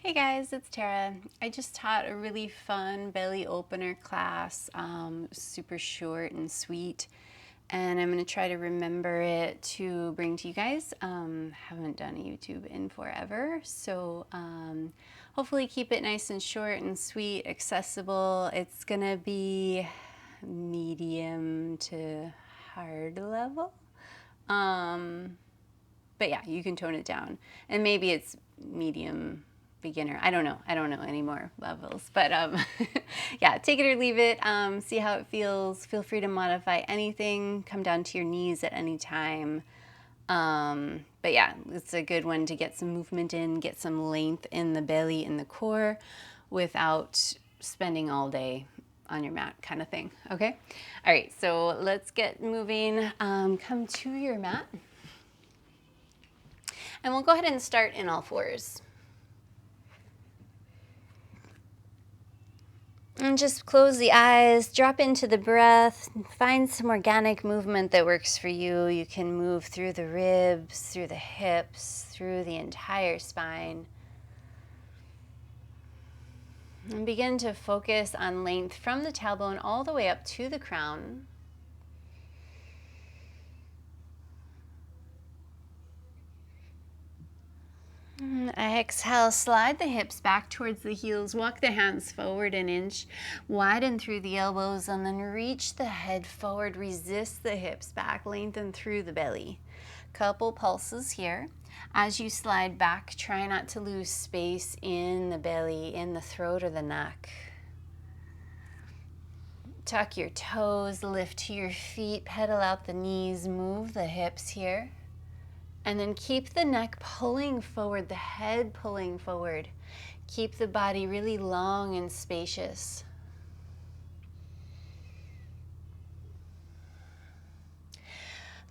Hey guys, it's Tara. I just taught a really fun belly opener class, super short and sweet, and I'm going to try to remember it to bring to you guys. Haven't done YouTube in forever, so hopefully keep it nice and short and sweet, accessible. It's going to be medium to hard level. But yeah, you can tone it down. And maybe it's medium beginner. I don't know any more levels. But yeah, take it or leave it. See how it feels. Feel free to modify anything. Come down to your knees at any time. But yeah, it's a good one to get some movement in, get some length in the belly and the core without spending all day on your mat kind of thing. Okay? All right, so let's get moving. Come to your mat. And we'll go ahead and start in all fours. And just close the eyes, drop into the breath, find some organic movement that works for you. You can move through the ribs, through the hips, through the entire spine. And begin to focus on length from the tailbone all the way up to the crown. Exhale, slide the hips back towards the heels, walk the hands forward an inch, widen through the elbows, and then reach the head forward, resist the hips back, lengthen through the belly. Couple pulses here. As you slide back, try not to lose space in the belly, in the throat or the neck. Tuck your toes, lift to your feet, pedal out the knees, move the hips here. And then keep the neck pulling forward, the head pulling forward. Keep the body really long and spacious.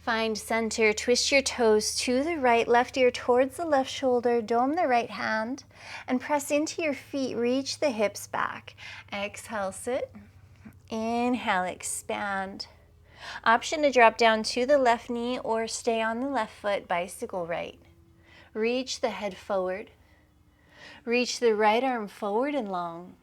Find center, twist your toes to the right, left ear towards the left shoulder, dome the right hand, and press into your feet, reach the hips back. Exhale, sit. Inhale, expand. Option to drop down to the left knee or stay on the left foot, bicycle right. Reach the head forward. Reach the right arm forward and long.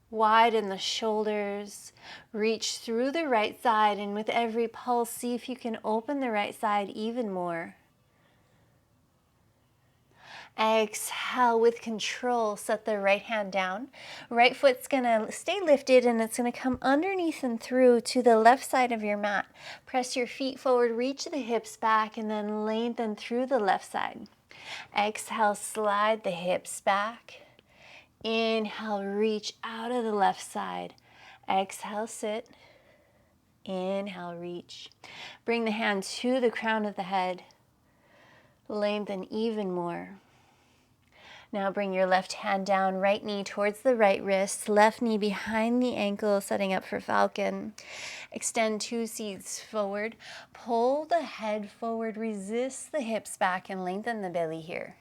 Widen the shoulders. Reach through the right side, and with every pulse, see if you can open the right side even more. Exhale with control, set the right hand down. Right foot's gonna stay lifted and it's gonna come underneath and through to the left side of your mat. Press your feet forward, reach the hips back, and then lengthen through the left side. Exhale, slide the hips back. Inhale, reach out of the left side. Exhale, sit. Inhale, reach. Bring the hand to the crown of the head. Lengthen even more. Now bring your left hand down, right knee towards the right wrist, left knee behind the ankle, setting up for falcon. Extend 2 seats forward. Pull the head forward, resist the hips back, and lengthen the belly here.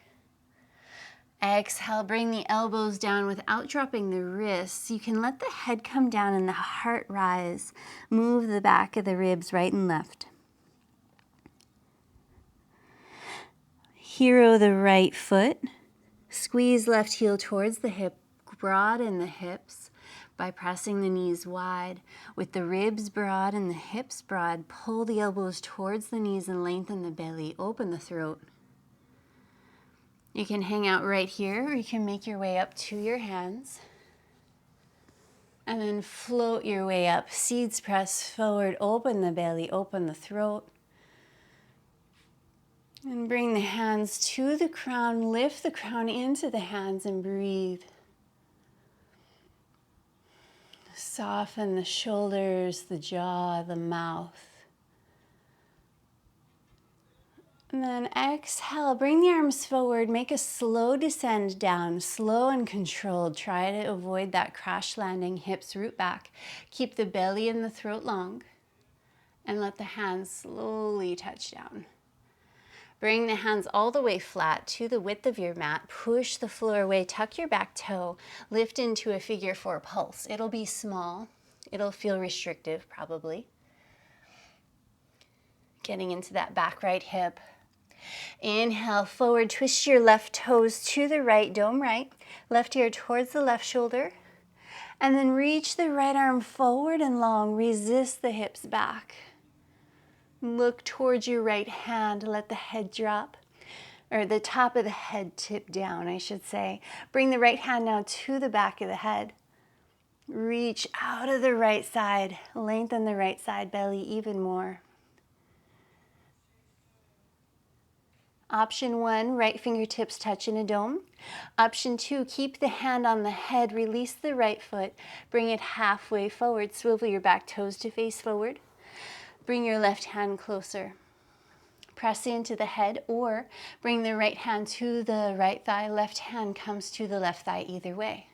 Exhale, bring the elbows down without dropping the wrists. You can let the head come down and the heart rise. Move the back of the ribs right and left. Hero the right foot. Squeeze left heel towards the hip, broaden the hips by pressing the knees wide. With the ribs broad and the hips broad, pull the elbows towards the knees and lengthen the belly, open the throat. You can hang out right here, or you can make your way up to your hands. And then float your way up. Seeds press forward, open the belly, open the throat. And bring the hands to the crown, lift the crown into the hands and breathe. Soften the shoulders, the jaw, the mouth. And then exhale, bring the arms forward, make a slow descend down, slow and controlled. Try to avoid that crash landing, hips root back. Keep the belly and the throat long, and let the hands slowly touch down. Bring the hands all the way flat to the width of your mat. Push the floor away, tuck your back toe, lift into a figure 4 pulse. It'll be small. It'll feel restrictive, probably. Getting into that back right hip. Inhale, forward, twist your left toes to the right, dome right. Left ear towards the left shoulder. And then reach the right arm forward and long. Resist the hips back. Look towards your right hand. Let the head drop, or the top of the head tip down, I should say. Bring the right hand now to the back of the head. Reach out of the right side. Lengthen the right side belly even more. Option 1, right fingertips touch in a dome. Option 2, keep the hand on the head, release the right foot, bring it halfway forward, swivel your back toes to face forward. Bring your left hand closer. Press into the head, or bring the right hand to the right thigh, left hand comes to the left thigh, either way.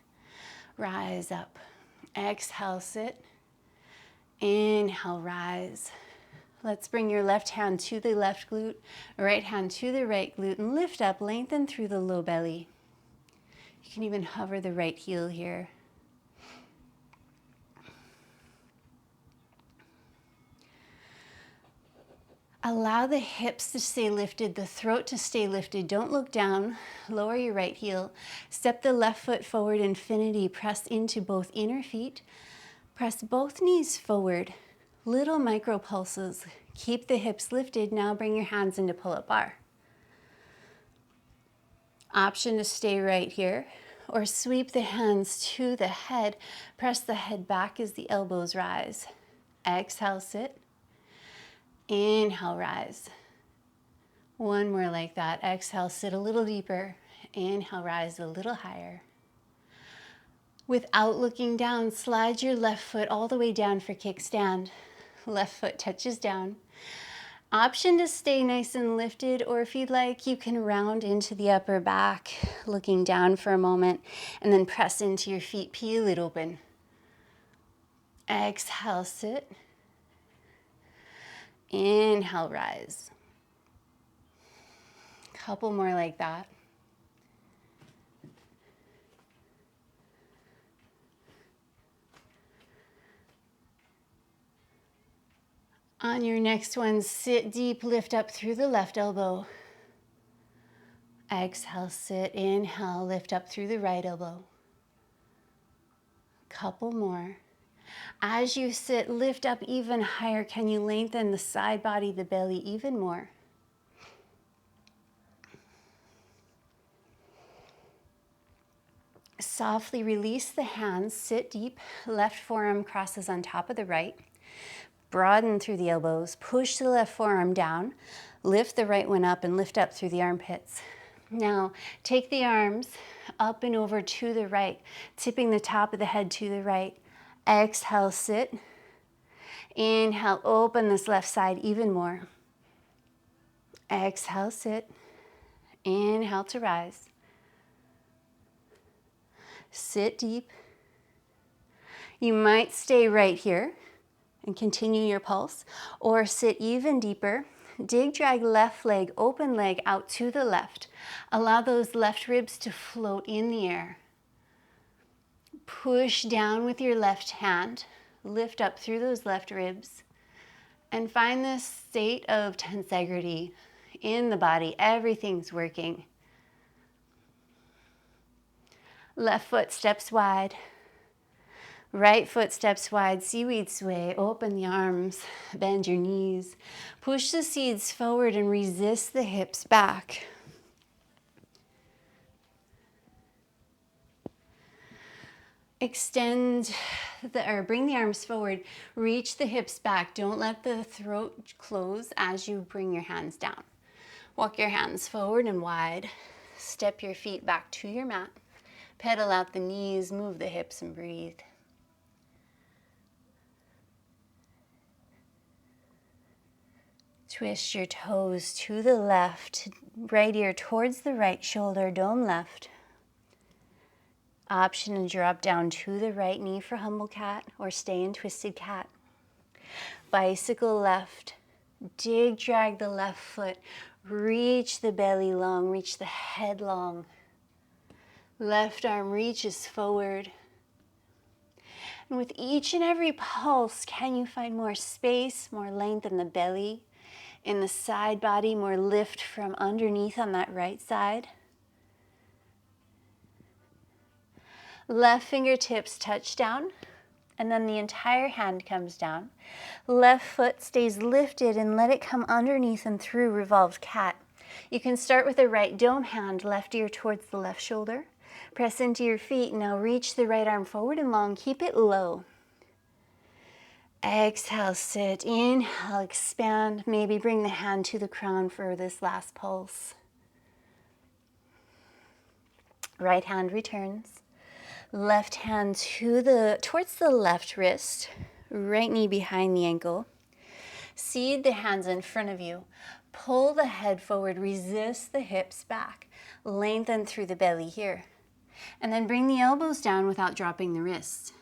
Rise up. Exhale, sit. Inhale, rise. Let's bring your left hand to the left glute, right hand to the right glute, and lift up, lengthen through the low belly. You can even hover the right heel here. Allow the hips to stay lifted, the throat to stay lifted. Don't look down. Lower your right heel. Step the left foot forward, infinity. Press into both inner feet. Press both knees forward. Little micro pulses. Keep the hips lifted. Now bring your hands into pull-up bar. Option to stay right here, or sweep the hands to the head. Press the head back as the elbows rise. Exhale, sit. Inhale, rise. One more like that. Exhale, sit a little deeper. Inhale, rise a little higher. Without looking down, slide your left foot all the way down for kickstand. Left foot touches down. Option to stay nice and lifted, or if you'd like, you can round into the upper back, looking down for a moment, and then press into your feet, peel it open. Exhale, sit. Inhale, rise. Couple more like that. On your next one, sit deep, lift up through the left elbow. Exhale, sit. Inhale, lift up through the right elbow. Couple more. As you sit, lift up even higher. Can you lengthen the side body, the belly even more? Softly release the hands, sit deep. Left forearm crosses on top of the right. Broaden through the elbows, push the left forearm down, lift the right one up, and lift up through the armpits. Now, take the arms up and over to the right, tipping the top of the head to the right. Exhale, sit. Inhale, open this left side even more. Exhale, sit. Inhale to rise. Sit deep. You might stay right here and continue your pulse, or sit even deeper. Dig, drag left leg, open leg out to the left. Allow those left ribs to float in the air. Push down with your left hand. Lift up through those left ribs. And find this state of tensegrity in the body. Everything's working. Left foot steps wide. Right foot steps wide, seaweed sway, open the arms, bend your knees. Push the seeds forward and resist the hips back. Extend bring the arms forward, reach the hips back. Don't let the throat close as you bring your hands down. Walk your hands forward and wide. Step your feet back to your mat. Pedal out the knees, move the hips and breathe. Twist your toes to the left, right ear towards the right shoulder, dome left. Option to drop down to the right knee for humble cat, or stay in twisted cat. Bicycle left, dig, drag the left foot, reach the belly long, reach the head long. Left arm reaches forward. And with each and every pulse, can you find more space, more length in the belly, In the side body, more lift from underneath on that right side. Left fingertips touch down, and then the entire hand comes down. Left foot stays lifted and let it come underneath and through revolved cat. You can start with the right dome hand, left ear towards the left shoulder. Press into your feet. Now reach the right arm forward and long. Keep it low. Exhale, sit. Inhale, expand. Maybe bring the hand to the crown for this last pulse. Right hand returns. Left hand towards the left wrist. Right knee behind the ankle. Seed the hands in front of you. Pull the head forward. Resist the hips back. Lengthen through the belly here. And then bring the elbows down without dropping the wrists.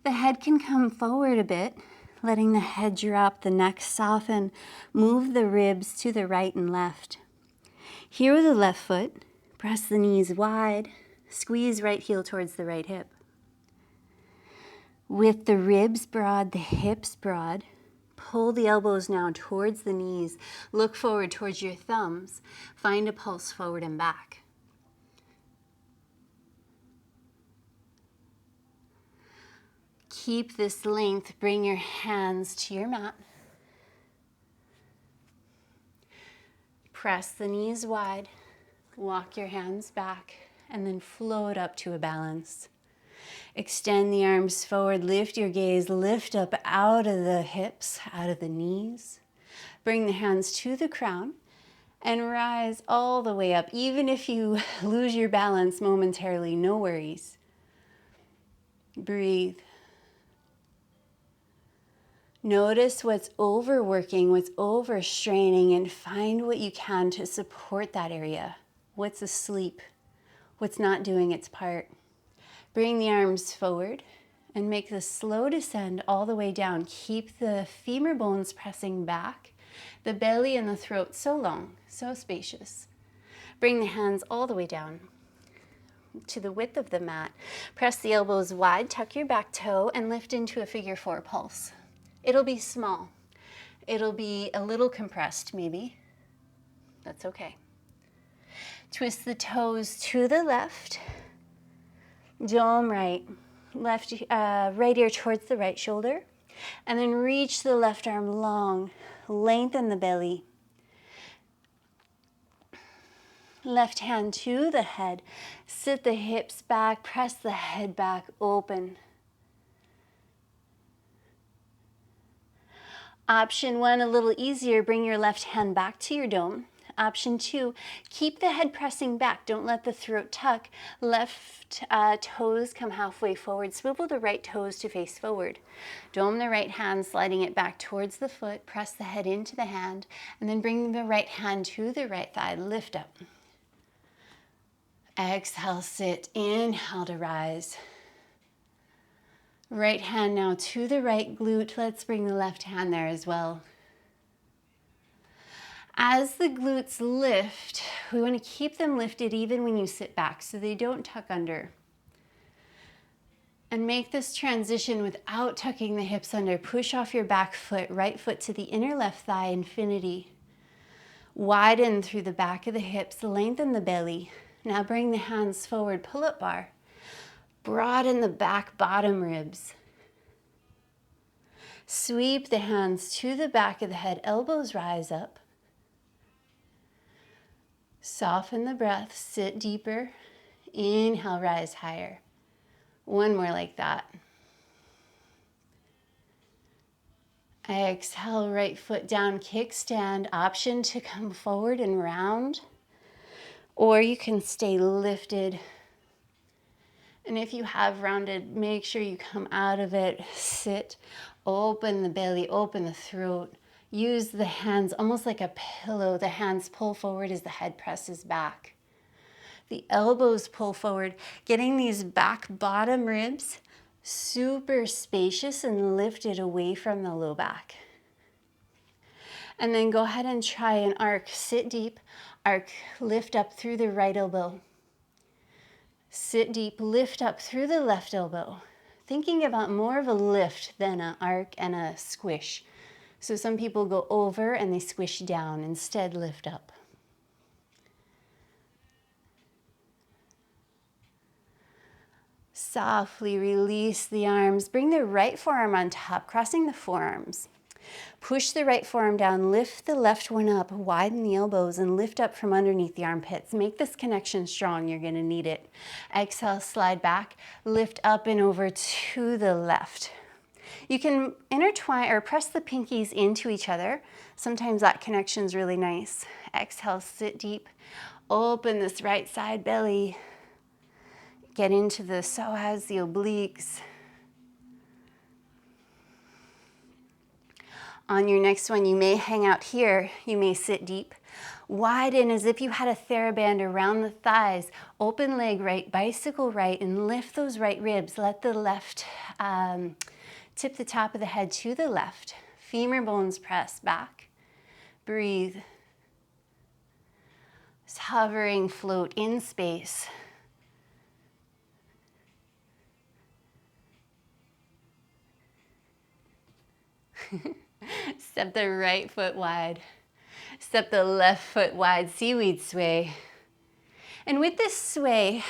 The head can come forward a bit, letting the head drop, the neck soften. Move the ribs to the right and left. Here with the left foot, press the knees wide. Squeeze right heel towards the right hip. With the ribs broad, the hips broad, pull the elbows now towards the knees. Look forward towards your thumbs. Find a pulse forward and back. Keep this length. Bring your hands to your mat. Press the knees wide. Walk your hands back. And then float up to a balance. Extend the arms forward, lift your gaze, lift up out of the hips, out of the knees. Bring the hands to the crown and rise all the way up. Even if you lose your balance momentarily, no worries. Breathe. Notice what's overworking, what's overstraining, and find what you can to support that area. What's asleep? What's not doing its part? Bring the arms forward and make the slow descend all the way down. Keep the femur bones pressing back, the belly and the throat so long, so spacious. Bring the hands all the way down to the width of the mat. Press the elbows wide, tuck your back toe, and lift into a figure 4 pulse. It'll be small. It'll be a little compressed, maybe. That's okay. Twist the toes to the left. Dome right. Right ear towards the right shoulder. And then reach the left arm long. Lengthen the belly. Left hand to the head. Sit the hips back. Press the head back. Open. Option 1, a little easier. Bring your left hand back to your dome. Option 2, keep the head pressing back. Don't let the throat tuck. Left toes come halfway forward. Swivel the right toes to face forward. Dome the right hand, sliding it back towards the foot. Press the head into the hand, and then bring the right hand to the right thigh. Lift up. Exhale, sit. Inhale to rise. Right hand now to the right glute. Let's bring the left hand there as well. As the glutes lift, we want to keep them lifted even when you sit back so they don't tuck under. And make this transition without tucking the hips under. Push off your back foot, right foot to the inner left thigh, infinity. Widen through the back of the hips, lengthen the belly. Now bring the hands forward, pull-up bar. Broaden the back bottom ribs. Sweep the hands to the back of the head, elbows rise up. Soften the breath, sit deeper. Inhale, rise higher. One more like that. Exhale, right foot down, kickstand. Option to come forward and round, or you can stay lifted. And if you have rounded, make sure you come out of it, sit, open the belly, open the throat. Use the hands almost like a pillow. The hands pull forward as the head presses back. The elbows pull forward, getting these back bottom ribs super spacious and lifted away from the low back. And then go ahead and try an arc. Sit deep, arc, lift up through the right elbow. Sit deep, lift up through the left elbow. Thinking about more of a lift than an arc and a squish. So some people go over and they squish down, instead lift up. Softly release the arms. Bring the right forearm on top, crossing the forearms. Push the right forearm down, lift the left one up, widen the elbows, and lift up from underneath the armpits. Make this connection strong, you're gonna need it. Exhale, slide back, lift up and over to the left. You can intertwine or press the pinkies into each other. Sometimes that connection's really nice. Exhale, sit deep, open this right side belly. Get into the psoas, the obliques. On your next one, you may hang out here, you may sit deep. Widen as if you had a TheraBand around the thighs. Open leg right, bicycle right, and lift those right ribs. Let the left, tip the top of the head to the left. Femur bones press back. Breathe. Just hovering, float in space. Step the right foot wide. Step the left foot wide, seaweed sway. And with this sway,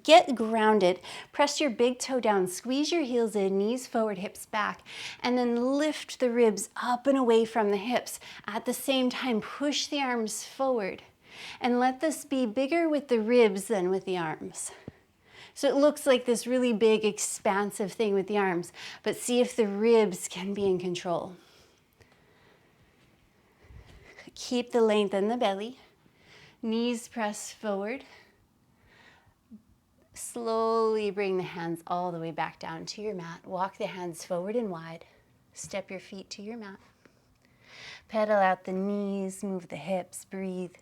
get grounded. Press your big toe down, squeeze your heels in, knees forward, hips back, and then lift the ribs up and away from the hips. At the same time, push the arms forward. And let this be bigger with the ribs than with the arms. So it looks like this really big, expansive thing with the arms, but see if the ribs can be in control. Keep the length in the belly. Knees press forward. Slowly bring the hands all the way back down to your mat. Walk the hands forward and wide. Step your feet to your mat. Pedal out the knees, move the hips, breathe.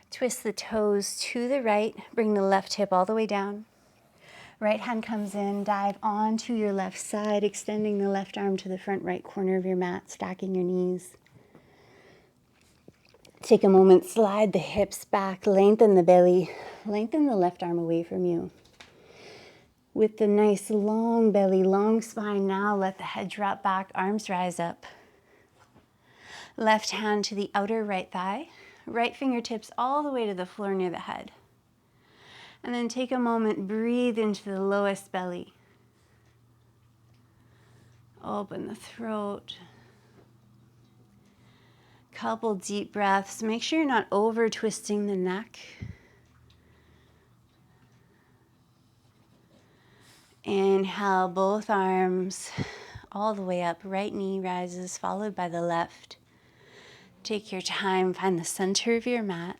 Twist the toes to the right, bring the left hip all the way down. Right hand comes in, dive onto your left side, extending the left arm to the front right corner of your mat, stacking your knees. Take a moment, slide the hips back, lengthen the belly, lengthen the left arm away from you. With the nice long belly, long spine, now let the head drop back, arms rise up. Left hand to the outer right thigh. Right fingertips all the way to the floor near the head. And then take a moment, breathe into the lowest belly. Open the throat. Couple deep breaths. Make sure you're not over twisting the neck. Inhale, both arms all the way up. Right knee rises, followed by the left. Take your time, find the center of your mat,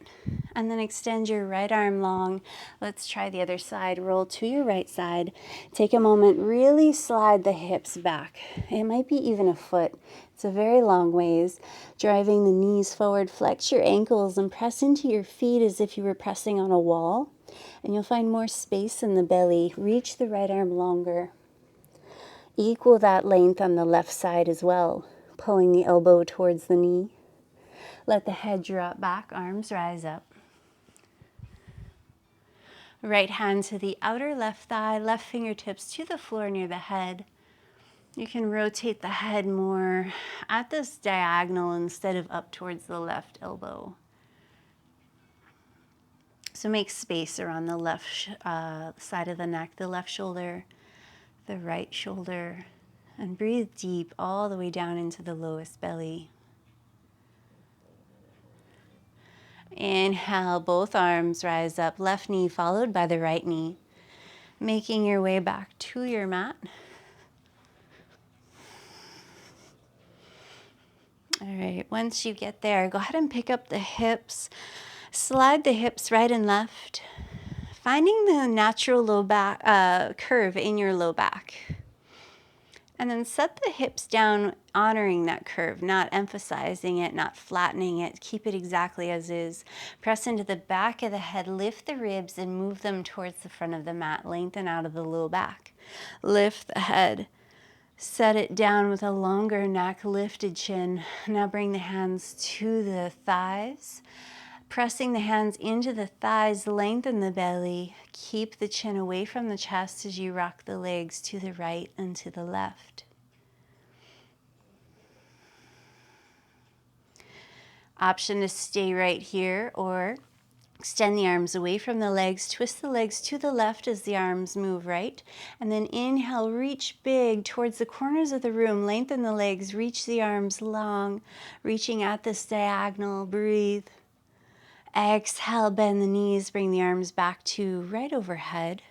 and then extend your right arm long. Let's try the other side. Roll to your right side. Take a moment, really slide the hips back. It might be even a foot. It's a very long ways. Driving the knees forward, flex your ankles and press into your feet as if you were pressing on a wall. And you'll find more space in the belly. Reach the right arm longer. Equal that length on the left side as well, pulling the elbow towards the knee. Let the head drop back, arms rise up. Right hand to the outer left thigh, left fingertips to the floor near the head. You can rotate the head more at this diagonal instead of up towards the left elbow. So make space around the left side of the neck, the left shoulder, the right shoulder, and breathe deep all the way down into the lowest belly. Inhale, both arms rise up, left knee followed by the right knee. Making your way back to your mat. All right, once you get there, go ahead and pick up the hips. Slide the hips right and left, finding the natural low back curve in your low back. And then set the hips down, honoring that curve, not emphasizing it, not flattening it. Keep it exactly as is. Press into the back of the head, lift the ribs and move them towards the front of the mat. Lengthen out of the low back. Lift the head. Set it down with a longer neck, lifted chin. Now bring the hands to the thighs. Pressing the hands into the thighs, lengthen the belly. Keep the chin away from the chest as you rock the legs to the right and to the left. Option to stay right here or extend the arms away from the legs, twist the legs to the left as the arms move right, and then inhale, reach big towards the corners of the room, lengthen the legs, reach the arms long, reaching at this diagonal, breathe. Exhale, bend the knees, bring the arms back to right overhead.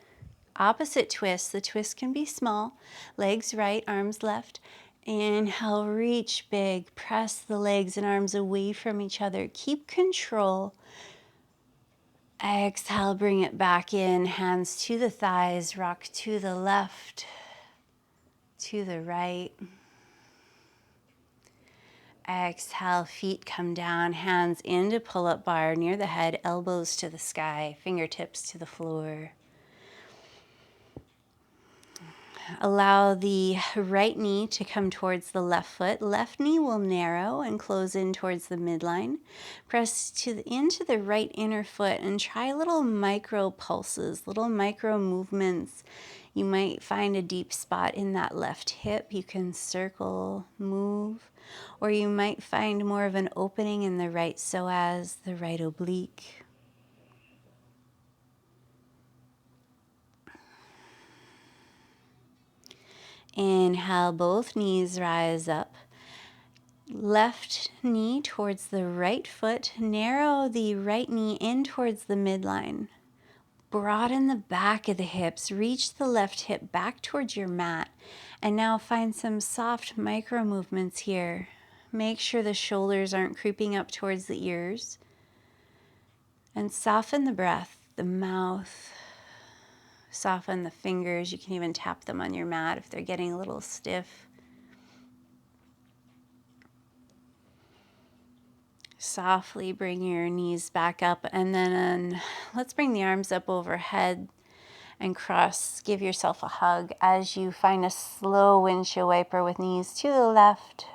Opposite twist, the twist can be small, legs right, arms left. Inhale, reach big, press the legs and arms away from each other. Keep control. Exhale, bring it back in, hands to the thighs, rock to the left, to the right. Exhale, feet come down, hands into pull-up bar near the head, elbows to the sky, fingertips to the floor. Allow the right knee to come towards the left foot. Left knee will narrow and close in towards the midline. Press into the right inner foot and try little micro pulses, little micro movements. You might find a deep spot in that left hip. You can circle, move, or you might find more of an opening in the right psoas, the right oblique. Inhale, both knees rise up. Left knee towards the right foot. Narrow the right knee in towards the midline. Broaden the back of the hips. Reach the left hip back towards your mat. And now find some soft micro movements here. Make sure the shoulders aren't creeping up towards the ears. And soften the breath, the mouth. Soften the fingers. You can even tap them on your mat if they're getting a little stiff. Softly bring your knees back up, and then let's bring the arms up overhead and cross. Give yourself a hug as you find a slow windshield wiper with knees to the left.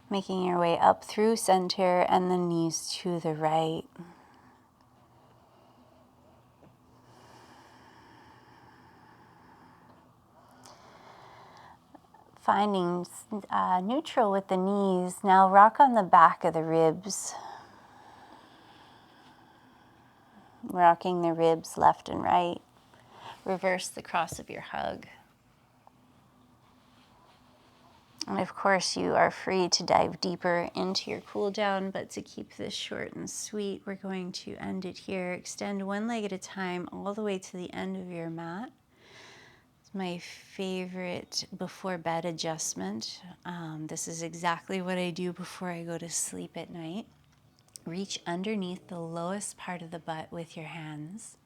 Making your way up through center and the knees to the right. Finding neutral with the knees. Now rock on the back of the ribs. Rocking the ribs left and right. Reverse the cross of your hug. And of course, you are free to dive deeper into your cool down, but to keep this short and sweet, we're going to end it here. Extend one leg at a time all the way to the end of your mat. It's my favorite before bed adjustment. This is exactly what I do before I go to sleep at night. Reach underneath the lowest part of the butt with your hands.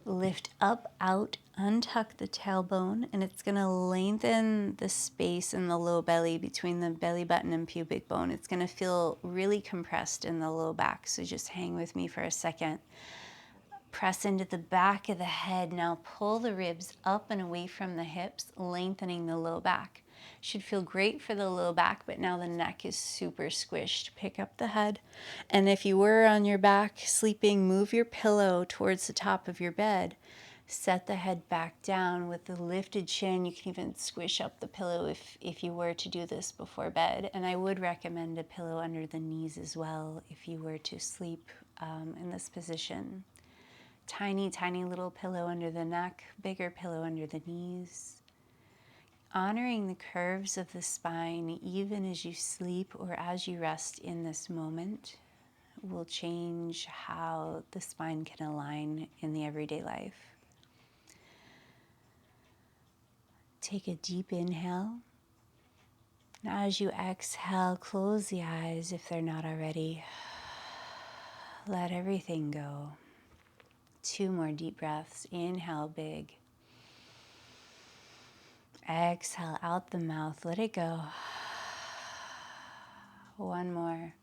Lift up, out, untuck the tailbone, and it's going to lengthen the space in the low belly between the belly button and pubic bone. It's going to feel really compressed in the low back, so just hang with me for a second. Press into the back of the head. Now pull the ribs up and away from the hips, lengthening the low back. Should feel great for the low back, but now the neck is super squished. Pick up the head, and if you were on your back sleeping, move your pillow towards the top of your bed. Set the head back down with the lifted chin. You can even squish up the pillow if you were to do this before bed. And I would recommend a pillow under the knees as well if you were to sleep in this position. Tiny, tiny little pillow under the neck, bigger pillow under the knees. Honoring the curves of the spine, even as you sleep or as you rest in this moment, will change how the spine can align in the everyday life. Take a deep inhale. Now as you exhale, close the eyes if they're not already. Let everything go. 2 more deep breaths. Inhale big. Exhale out the mouth. Let it go. 1 more.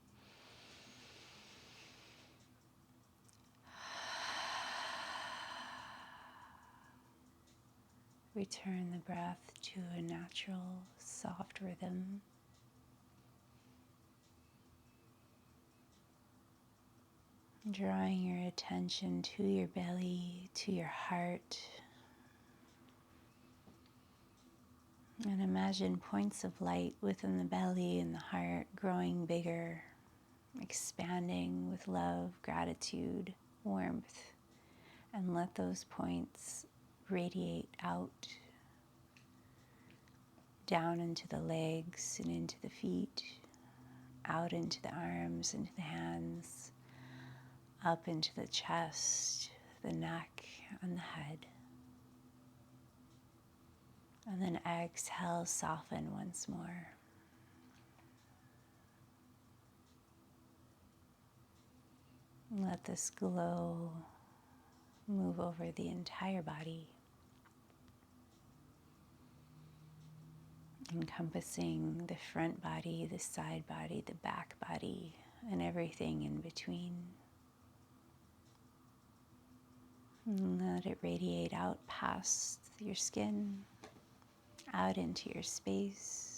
Return the breath to a natural, soft rhythm. Drawing your attention to your belly, to your heart. And imagine points of light within the belly and the heart growing bigger, expanding with love, gratitude, warmth. And let those points radiate out, down into the legs and into the feet, out into the arms, into the hands, up into the chest, the neck, and the head. And then exhale, soften once more. Let this glow move over the entire body, encompassing the front body, the side body, the back body, and everything in between. And let it radiate out past your skin, out into your space.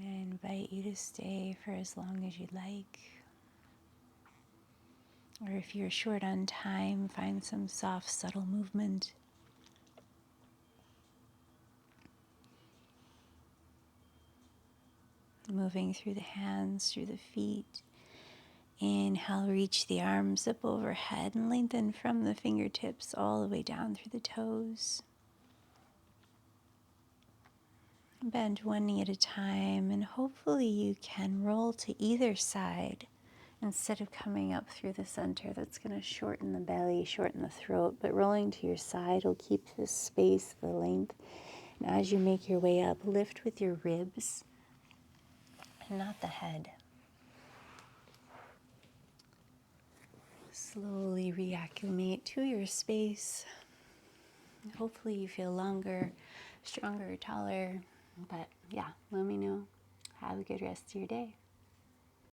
I invite you to stay for as long as you'd like. Or if you're short on time, find some soft, subtle movement. Moving through the hands, through the feet. Inhale, reach the arms up overhead and lengthen from the fingertips all the way down through the toes. Bend one knee at a time, and hopefully you can roll to either side instead of coming up through the center. That's going to shorten the belly, shorten the throat, but rolling to your side will keep the space, the length. And as you make your way up, lift with your ribs and not the head. Slowly reacclimate to your space. Hopefully you feel longer, stronger, taller. But yeah, let me know. Have a good rest of your day.